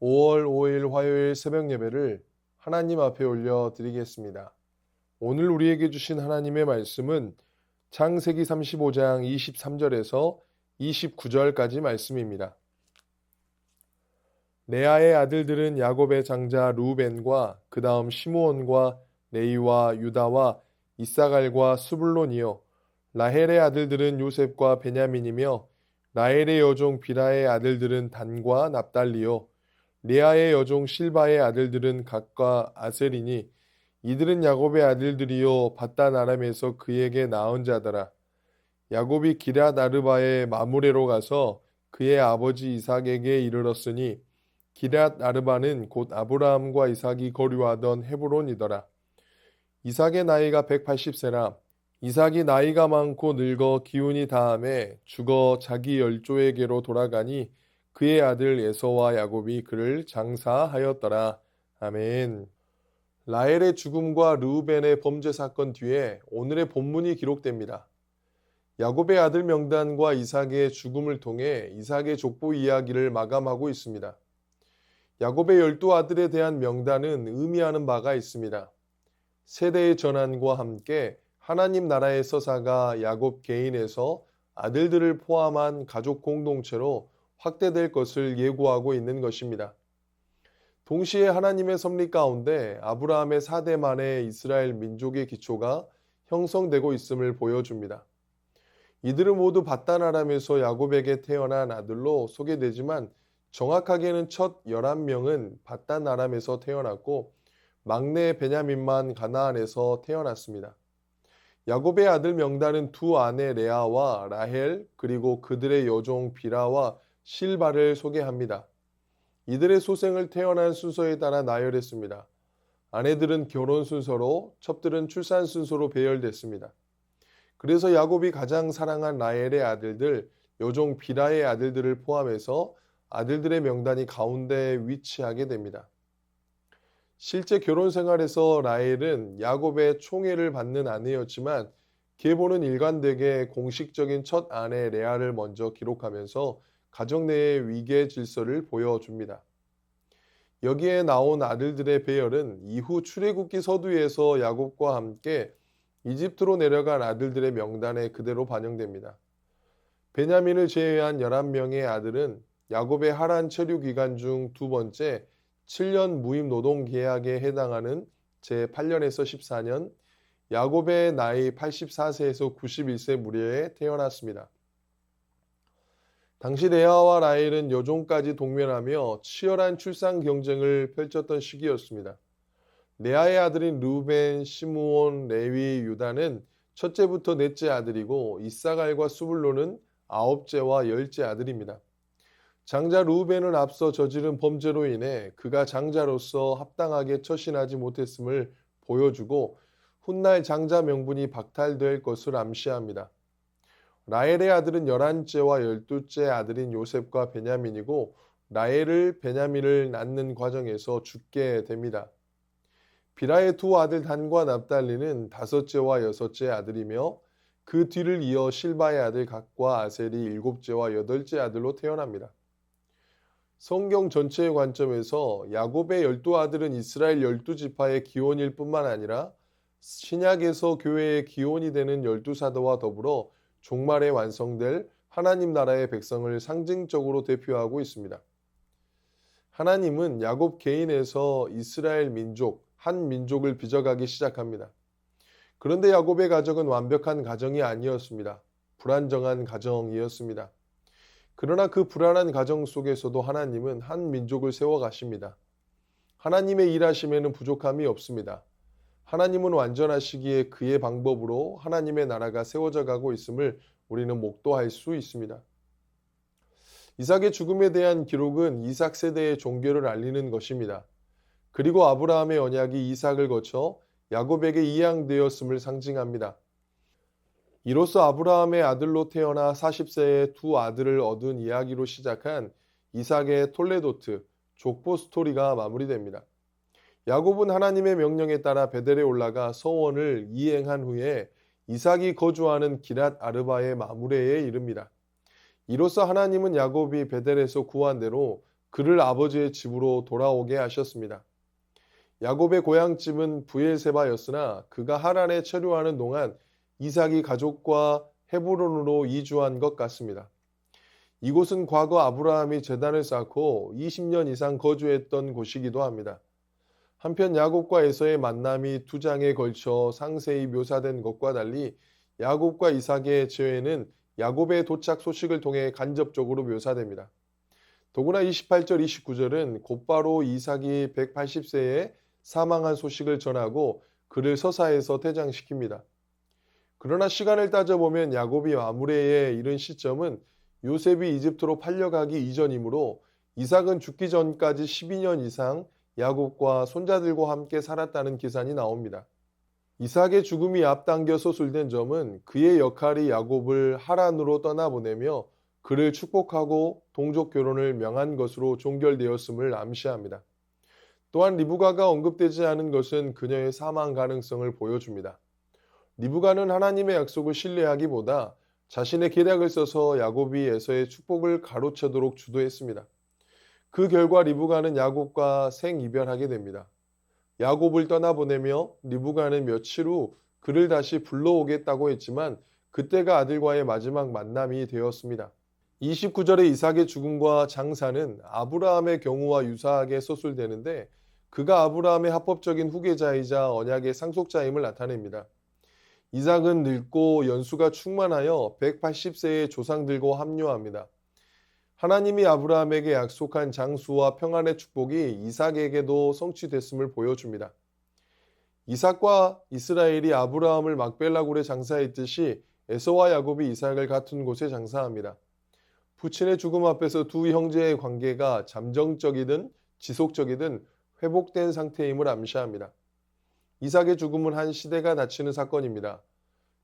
5월 5일 화요일 새벽 예배를 하나님 앞에 올려 드리겠습니다. 오늘 우리에게 주신 하나님의 말씀은 창세기 35장 23절에서 29절까지 말씀입니다. 레아의 아들들은 야곱의 장자 루벤과 그 다음 시므온과 레위와 유다와 이사갈과 스불론이요. 라헬의 아들들은 요셉과 베냐민이며 라헬의 여종 비라의 아들들은 단과 납달리요. 레아의 여종 실바의 아들들은 갓과 아셀이니 이들은 야곱의 아들들이요 밧단 아람에서 그에게 낳은 자더라. 야곱이 기럇 아르바의 마므레로 가서 그의 아버지 이삭에게 이르렀으니 기럇 아르바는 곧 아브라함과 이삭이 거류하던 헤브론이더라. 이삭의 나이가 180세라. 이삭이 나이가 많고 늙어 기운이 다함에 죽어 자기 열조에게로 돌아가니 그의 아들 에서와 야곱이 그를 장사하였더라. 아멘. 라헬의 죽음과 르우벤의 범죄 사건 뒤에 오늘의 본문이 기록됩니다. 야곱의 아들 명단과 이삭의 죽음을 통해 이삭의 족보 이야기를 마감하고 있습니다. 야곱의 12아들에 대한 명단은 의미하는 바가 있습니다. 세대의 전환과 함께 하나님 나라의 서사가 야곱 개인에서 아들들을 포함한 가족 공동체로 확대될 것을 예고하고 있는 것입니다. 동시에 하나님의 섭리 가운데 아브라함의 4대 만의 이스라엘 민족의 기초가 형성되고 있음을 보여줍니다. 이들은 모두 밧단 아람에서 야곱에게 태어난 아들로 소개되지만 정확하게는 첫 11명은 밧단 아람에서 태어났고 막내 베냐민만 가나안에서 태어났습니다. 야곱의 아들 명단은 두 아내 레아와 라헬 그리고 그들의 여종 비라와 실바를 소개합니다. 이들의 소생을 태어난 순서에 따라 나열했습니다. 아내들은 결혼 순서로, 첩들은 출산 순서로 배열됐습니다. 그래서 야곱이 가장 사랑한 라헬의 아들들, 여종 비라의 아들들을 포함해서 아들들의 명단이 가운데 위치하게 됩니다. 실제 결혼 생활에서 라헬은 야곱의 총애를 받는 아내였지만 계보는 일관되게 공식적인 첫 아내 레아를 먼저 기록하면서 가정 내의 위계 질서를 보여줍니다. 여기에 나온 아들들의 배열은 이후 출애굽기 서두에서 야곱과 함께 이집트로 내려간 아들들의 명단에 그대로 반영됩니다. 베냐민을 제외한 11명의 아들은 야곱의 하란 체류 기간 중 두 번째 7년 무임 노동 계약에 해당하는 제8년에서 14년, 야곱의 나이 84세에서 91세 무렵에 태어났습니다. 당시 레아와 라헬은 여종까지 동면하며 치열한 출산 경쟁을 펼쳤던 시기였습니다. 레아의 아들인 르우벤, 시므온, 레위, 유다는 첫째부터 넷째 아들이고 이사갈과 스불론은 아홉째와 열째 아들입니다. 장자 르우벤은 앞서 저지른 범죄로 인해 그가 장자로서 합당하게 처신하지 못했음을 보여주고 훗날 장자 명분이 박탈될 것을 암시합니다. 라헬의 아들은 11째와 12째 아들인 요셉과 베냐민이고 라헬을 베냐민을 낳는 과정에서 죽게 됩니다. 비라의 두 아들 단과 납달리는 5째와 6째 아들이며 그 뒤를 이어 실바의 아들 갓과 아셀이 7째와 8째 아들로 태어납니다. 성경 전체의 관점에서 야곱의 12아들은 이스라엘 12지파의 기원일 뿐만 아니라 신약에서 교회의 기원이 되는 12사도와 더불어 종말에 완성될 하나님 나라의 백성을 상징적으로 대표하고 있습니다. 하나님은 야곱 개인에서 이스라엘 민족, 한 민족을 빚어가기 시작합니다. 그런데 야곱의 가정은 완벽한 가정이 아니었습니다. 불안정한 가정이었습니다. 그러나 그 불안한 가정 속에서도 하나님은 한 민족을 세워가십니다. 하나님의 일하심에는 부족함이 없습니다. 하나님은 완전하시기에 그의 방법으로 하나님의 나라가 세워져 가고 있음을 우리는 목도할 수 있습니다. 이삭의 죽음에 대한 기록은 이삭 세대의 종교를 알리는 것입니다. 그리고 아브라함의 언약이 이삭을 거쳐 야곱에게 이양되었음을 상징합니다. 이로써 아브라함의 아들로 태어나 40세에 두 아들을 얻은 이야기로 시작한 이삭의 톨레도트, 족보 스토리가 마무리됩니다. 야곱은 하나님의 명령에 따라 베델에 올라가 서원을 이행한 후에 이삭이 거주하는 기럇 아르바의 마므레에 이릅니다. 이로써 하나님은 야곱이 베델에서 구한 대로 그를 아버지의 집으로 돌아오게 하셨습니다. 야곱의 고향집은 브엘세바였으나 그가 하란에 체류하는 동안 이삭이 가족과 헤브론으로 이주한 것 같습니다. 이곳은 과거 아브라함이 제단을 쌓고 20년 이상 거주했던 곳이기도 합니다. 한편 야곱과 에서의 만남이 두 장에 걸쳐 상세히 묘사된 것과 달리 야곱과 이삭의 재회는 야곱의 도착 소식을 통해 간접적으로 묘사됩니다. 더구나 28절, 29절은 곧바로 이삭이 180세에 사망한 소식을 전하고 그를 서사에서 퇴장시킵니다. 그러나 시간을 따져보면 야곱이 마무레에 이른 시점은 요셉이 이집트로 팔려가기 이전이므로 이삭은 죽기 전까지 12년 이상 야곱과 손자들과 함께 살았다는 기산이 나옵니다. 이삭의 죽음이 앞당겨 서술된 점은 그의 역할이 야곱을 하란으로 떠나보내며 그를 축복하고 동족 결혼을 명한 것으로 종결되었음을 암시합니다. 또한 리브가가 언급되지 않은 것은 그녀의 사망 가능성을 보여줍니다. 리브가는 하나님의 약속을 신뢰하기보다 자신의 계략을 써서 야곱이 에서의 축복을 가로채도록 주도했습니다. 그 결과 리브가는 야곱과 생이별하게 됩니다. 야곱을 떠나보내며 리브가는 며칠 후 그를 다시 불러오겠다고 했지만 그때가 아들과의 마지막 만남이 되었습니다. 29절의 이삭의 죽음과 장사는 아브라함의 경우와 유사하게 서술되는데 그가 아브라함의 합법적인 후계자이자 언약의 상속자임을 나타냅니다. 이삭은 늙고 연수가 충만하여 180세의 조상들과 합류합니다. 하나님이 아브라함에게 약속한 장수와 평안의 축복이 이삭에게도 성취됐음을 보여줍니다. 이삭과 이스라엘이 아브라함을 막벨라굴에 장사했듯이 에서와 야곱이 이삭을 같은 곳에 장사합니다. 부친의 죽음 앞에서 두 형제의 관계가 잠정적이든 지속적이든 회복된 상태임을 암시합니다. 이삭의 죽음은 한 시대가 닫히는 사건입니다.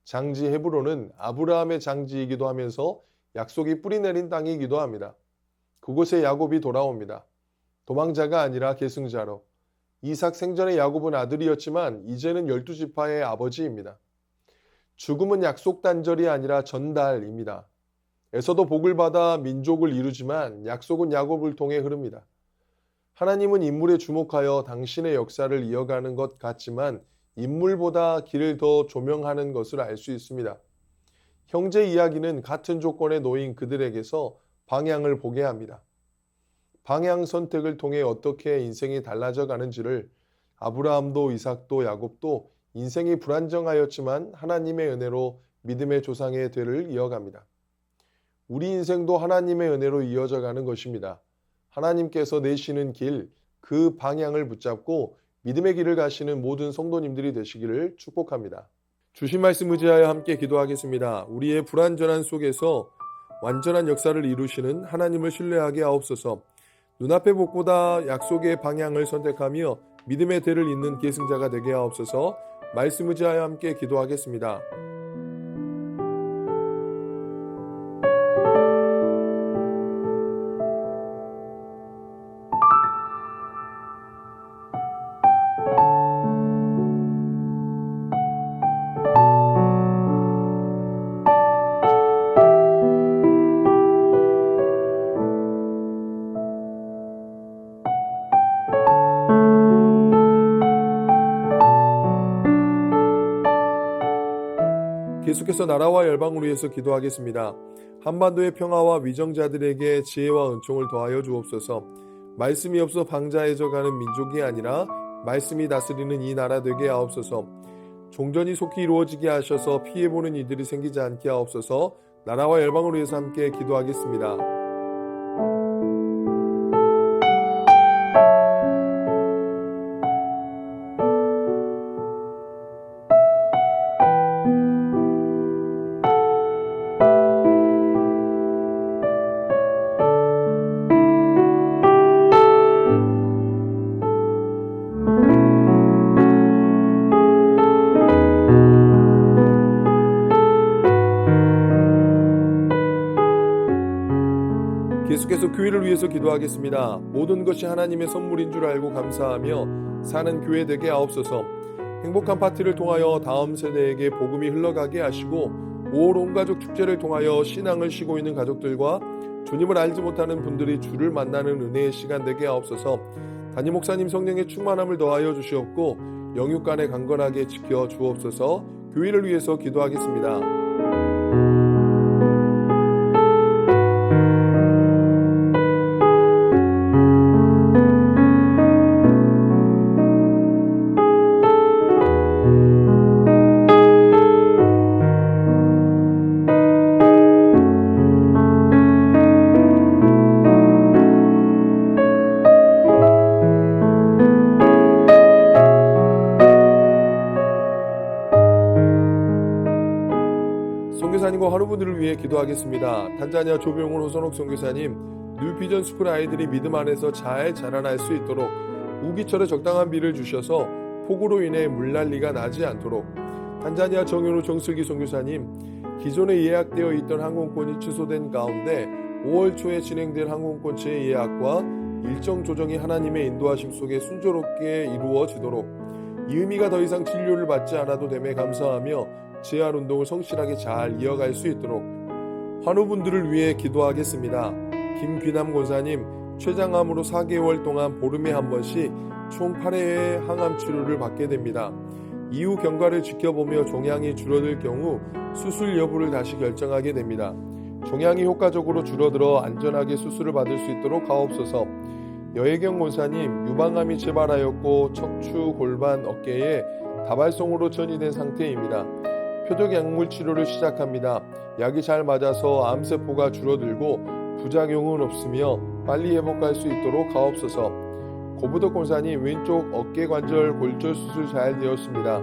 장지 헤브론은 아브라함의 장지이기도 하면서 약속이 뿌리내린 땅이기도 합니다. 그곳에 야곱이 돌아옵니다. 도망자가 아니라 계승자로. 이삭 생전에 야곱은 아들이었지만 이제는 12지파의 아버지입니다. 죽음은 약속 단절이 아니라 전달입니다. 에서도 복을 받아 민족을 이루지만 약속은 야곱을 통해 흐릅니다. 하나님은 인물에 주목하여 당신의 역사를 이어가는 것 같지만 인물보다 길을 더 조명하는 것을 알 수 있습니다. 형제 이야기는 같은 조건에 놓인 그들에게서 방향을 보게 합니다. 방향 선택을 통해 어떻게 인생이 달라져 가는지를 아브라함도 이삭도 야곱도 인생이 불안정하였지만 하나님의 은혜로 믿음의 조상의 대를 이어갑니다. 우리 인생도 하나님의 은혜로 이어져 가는 것입니다. 하나님께서 내시는 길, 그 방향을 붙잡고 믿음의 길을 가시는 모든 성도님들이 되시기를 축복합니다. 주신 말씀 의지하여 함께 기도하겠습니다. 우리의 불완전한 속에서 완전한 역사를 이루시는 하나님을 신뢰하게 하옵소서. 눈앞의 복보다 약속의 방향을 선택하며 믿음의 대를 잇는 계승자가 되게 하옵소서. 말씀 의지하여 함께 기도하겠습니다. 계속해서 나라와 열방을 위해서 기도하겠습니다. 한반도의 평화와 위정자들에게 지혜와 은총을 더하여 주옵소서. 말씀이 없어 방자해져가는 민족이 아니라 말씀이 다스리는 이 나라 되게 하옵소서. 종전이 속히 이루어지게 하셔서 피해보는 이들이 생기지 않게 하옵소서. 나라와 열방을 위해서 함께 기도하겠습니다. 계속해서 교회를 위해서 기도하겠습니다. 모든 것이 하나님의 선물인 줄 알고 감사하며 사는 교회 되게 하옵소서. 행복한 파티를 통하여 다음 세대에게 복음이 흘러가게 하시고 5월 온가족 축제를 통하여 신앙을 쉬고 있는 가족들과 주님을 알지 못하는 분들이 주를 만나는 은혜의 시간 되게 하옵소서. 담임 목사님 성령의 충만함을 더하여 주시옵고 영육간에 강건하게 지켜 주옵소서. 교회를 위해서 기도하겠습니다. 선교사님과 환우분들을 위해 기도하겠습니다. 탄자니아 조병훈 호선옥 선교사님, 뉴비전 스쿨 아이들이 믿음 안에서 잘 자라날 수 있도록 우기철에 적당한 비를 주셔서 폭우로 인해 물난리가 나지 않도록. 탄자니아 정현우 정슬기 선교사님, 기존에 예약되어 있던 항공권이 취소된 가운데 5월 초에 진행될 항공권체의 예약과 일정 조정이 하나님의 인도하심 속에 순조롭게 이루어지도록, 이은미가 더 이상 진료를 받지 않아도 됨에 감사하며 재활운동을 성실하게 잘 이어갈 수 있도록 환우분들을 위해 기도하겠습니다. 김귀남 권사님, 췌장암으로 4개월 동안 보름에 한 번씩 총 8회의 항암 치료를 받게 됩니다. 이후 경과를 지켜보며 종양이 줄어들 경우 수술 여부를 다시 결정하게 됩니다. 종양이 효과적으로 줄어들어 안전하게 수술을 받을 수 있도록 하옵소서. 여혜경 권사님, 유방암이 재발하였고 척추, 골반, 어깨에 다발성으로 전이된 상태입니다. 표적 약물 치료를 시작합니다. 약이 잘 맞아서 암세포가 줄어들고 부작용은 없으며 빨리 회복할 수 있도록 하옵소서. 고부덕 권사님, 왼쪽 어깨 관절 골절 수술 잘 되었습니다.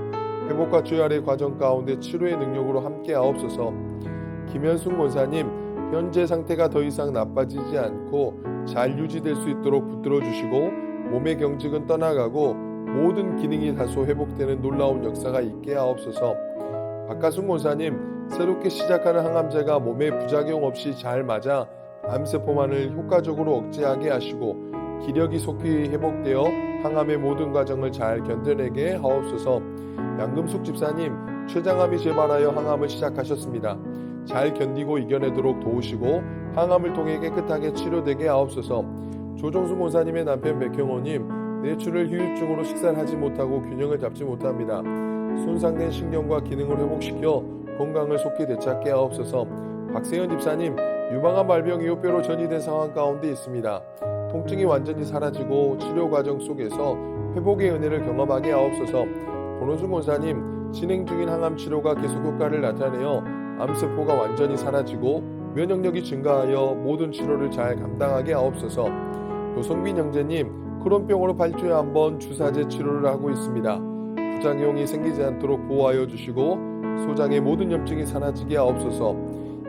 회복과 재활의 과정 가운데 치료의 능력으로 함께 하옵소서. 김현순 권사님, 현재 상태가 더 이상 나빠지지 않고 잘 유지될 수 있도록 붙들어 주시고 몸의 경직은 떠나가고 모든 기능이 다소 회복되는 놀라운 역사가 있게 하옵소서. 박가순 권사님, 새롭게 시작하는 항암제가 몸에 부작용 없이 잘 맞아 암세포만을 효과적으로 억제하게 하시고 기력이 속히 회복되어 항암의 모든 과정을 잘 견뎌내게 하옵소서. 양금숙 집사님, 췌장암이 재발하여 항암을 시작하셨습니다. 잘 견디고 이겨내도록 도우시고 항암을 통해 깨끗하게 치료되게 하옵소서. 조정수 권사님의 남편 백형호님, 뇌출혈 후유증으로 식사를 하지 못하고 균형을 잡지 못합니다. 손상된 신경과 기능을 회복시켜 건강을 속히 되찾게 하옵소서. 박세현 집사님, 유방암 발병 이후 뼈로 전이된 상황 가운데 있습니다. 통증이 완전히 사라지고 치료 과정 속에서 회복의 은혜를 경험하게 하옵소서. 권호준 권사님, 진행 중인 항암 치료가 계속 효과를 나타내어 암세포가 완전히 사라지고 면역력이 증가하여 모든 치료를 잘 감당하게 하옵소서. 노성빈 형제님, 크론병으로 8주에 한 번 주사제 치료를 하고 있습니다. 부작용이 생기지 않도록 보호하여 주시고 소장의 모든 염증이 사라지게 하옵소서.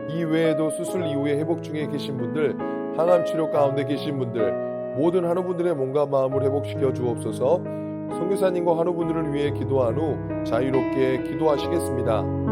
이 외에도 수술 이후에 회복 중에 계신 분들, 항암 치료 가운데 계신 분들, 모든 환우분들의 몸과 마음을 회복시켜 주옵소서. 선교사님과 환우분들을 위해 기도한 후 자유롭게 기도하시겠습니다.